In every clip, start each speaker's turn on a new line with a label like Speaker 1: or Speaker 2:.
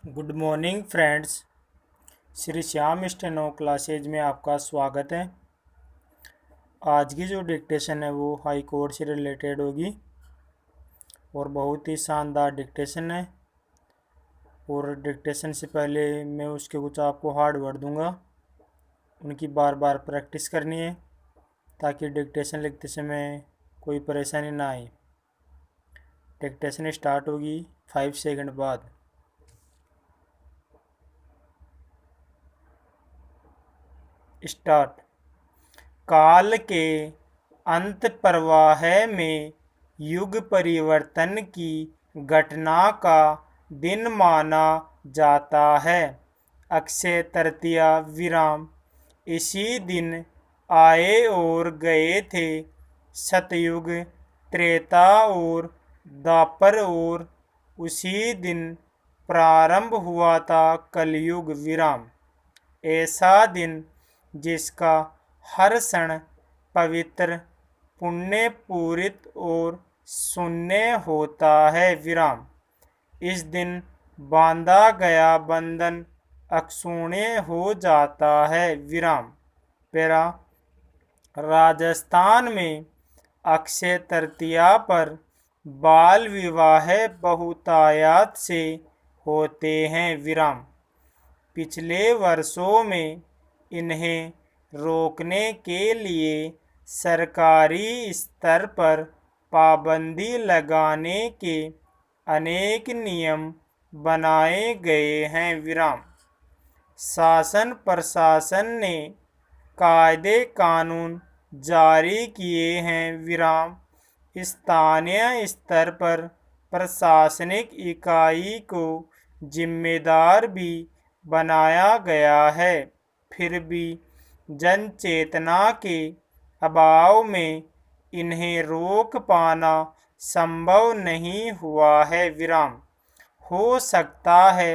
Speaker 1: Good morning friends. Shri Shyam steno classes में आपका स्वागत है। आज की जो डिक्टेशन है वो हाई कोर्ट से रिलेटेड होगी और बहुत ही शानदार डिक्टेशन है। और डिक्टेशन से पहले मैं उसके कुछ आपको हार्ड वर्ड दूंगा, उनकी बार बार प्रैक्टिस करनी है ताकि डिक्टेशन लिखते समय कोई परेशानी ना आए। डिक्टेशन स्टार्ट होगी 5 सेकंड बाद। स्टार्ट। काल के अंत प्रवाह में युग परिवर्तन की घटना का दिन माना जाता है। अक्षय तृतीया विराम। इसी दिन आए और गए थे सतयुग, त्रेता और द्वापर, और उसी दिन प्रारंभ हुआ था कलयुग विराम। ऐसा दिन जिसका हर क्षण पवित्र, पुण्य पूरित और शून्य होता है विराम। इस दिन बांधा गया बंधन अक्षुण्य हो जाता है विराम। पेरा। राजस्थान में अक्षय तृतीया पर बाल विवाह बहुतायत से होते हैं विराम। पिछले वर्षों में इन्हें रोकने के लिए सरकारी स्तर पर पाबंदी लगाने के अनेक नियम बनाए गए हैं विराम। शासन प्रशासन ने कायदे कानून जारी किए हैं विराम। स्थानीय स्तर पर प्रशासनिक इकाई को जिम्मेदार भी बनाया गया है। फिर भी जन चेतना के अभाव में इन्हें रोक पाना संभव नहीं हुआ है विराम। हो सकता है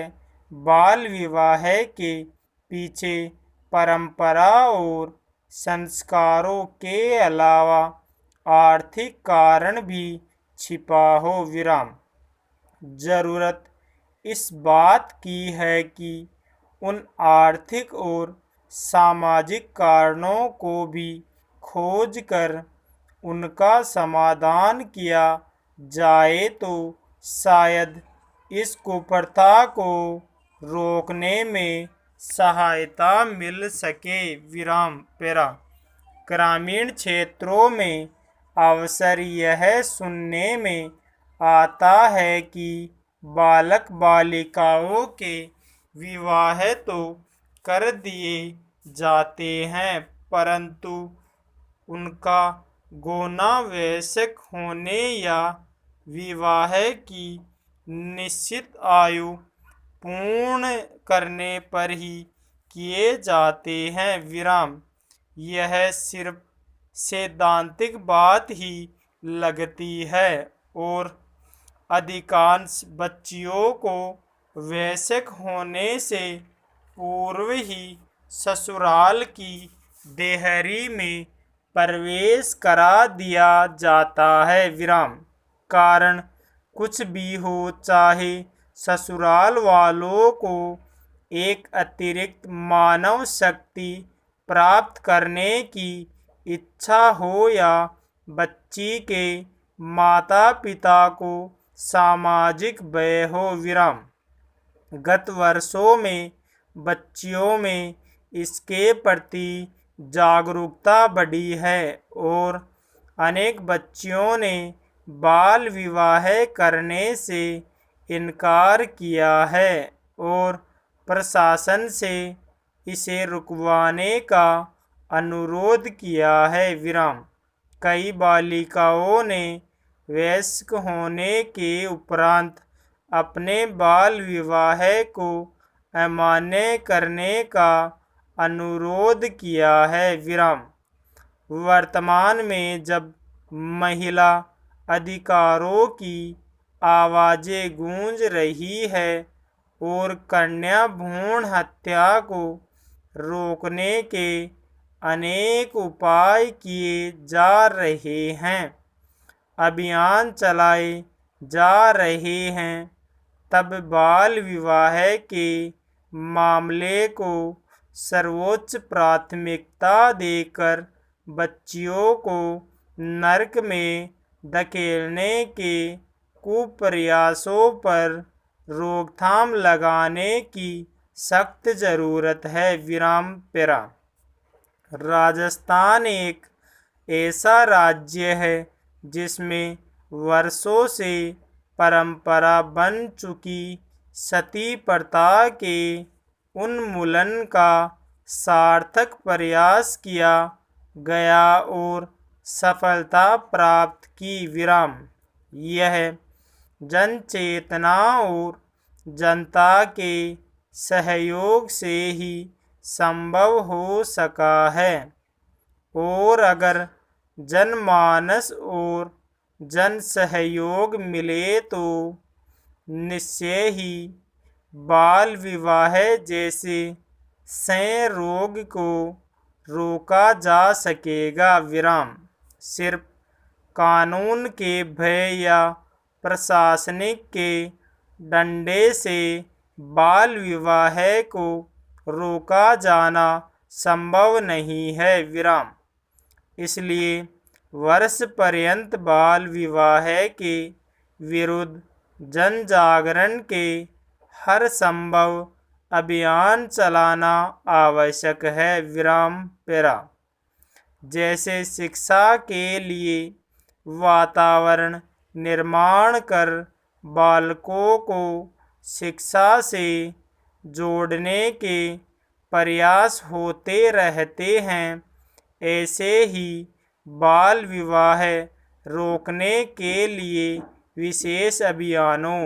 Speaker 1: बाल विवाह के पीछे परंपरा और संस्कारों के अलावा आर्थिक कारण भी छिपा हो विराम। जरूरत इस बात की है कि उन आर्थिक और सामाजिक कारणों को भी खोज कर उनका समाधान किया जाए तो शायद इस कुप्रथा को रोकने में सहायता मिल सके विराम। पेरा। ग्रामीण क्षेत्रों में अवसर यह सुनने में आता है कि बालक बालिकाओं के विवाह तो कर दिए जाते हैं, परंतु उनका गौना वयस्क होने या विवाह की निश्चित आयु पूर्ण करने पर ही किए जाते हैं विराम। यह सिर्फ सैद्धांतिक बात ही लगती है और अधिकांश बच्चियों को वयस्क होने से पूर्व ही ससुराल की देहरी में प्रवेश करा दिया जाता है विराम। कारण कुछ भी हो, चाहे ससुराल वालों को एक अतिरिक्त मानव शक्ति प्राप्त करने की इच्छा हो या बच्ची के माता पिता को सामाजिक भय हो विराम। गत वर्षों में बच्चियों में इसके प्रति जागरूकता बढ़ी है और अनेक बच्चियों ने बाल विवाह करने से इनकार किया है और प्रशासन से इसे रुकवाने का अनुरोध किया है विराम। कई बालिकाओं ने वयस्क होने के उपरांत अपने बाल विवाह को अमान्य करने का अनुरोध किया है विराम। वर्तमान में जब महिला अधिकारों की आवाज़ें गूंज रही है और कन्या भ्रूण हत्या को रोकने के अनेक उपाय किए जा रहे हैं, अभियान चलाए जा रहे हैं, तब बाल विवाह के मामले को सर्वोच्च प्राथमिकता देकर बच्चियों को नरक में धकेलने के कुप्रयासों पर रोकथाम लगाने की सख्त ज़रूरत है। पैरा राजस्थान एक ऐसा राज्य है जिसमें वर्षों से परंपरा बन चुकी सती प्रथा के उन्मूलन का सार्थक प्रयास किया गया और सफलता प्राप्त की। यह जन चेतना और जनता के सहयोग से ही संभव हो सका है और अगर जनमानस और जन सहयोग मिले तो निश्चय ही बाल विवाह जैसे क्षय रोग को रोका जा सकेगा। सिर्फ कानून के भय या प्रशासनिक के डंडे से बाल विवाह को रोका जाना संभव नहीं है। इसलिए वर्ष पर्यंत बाल विवाह के विरुद्ध जन जागरण के हर संभव अभियान चलाना आवश्यक है। पैरा जैसे शिक्षा के लिए वातावरण निर्माण कर बालकों को शिक्षा से जोड़ने के प्रयास होते रहते हैं, ऐसे ही बाल विवाह रोकने के लिए विशेष अभियानों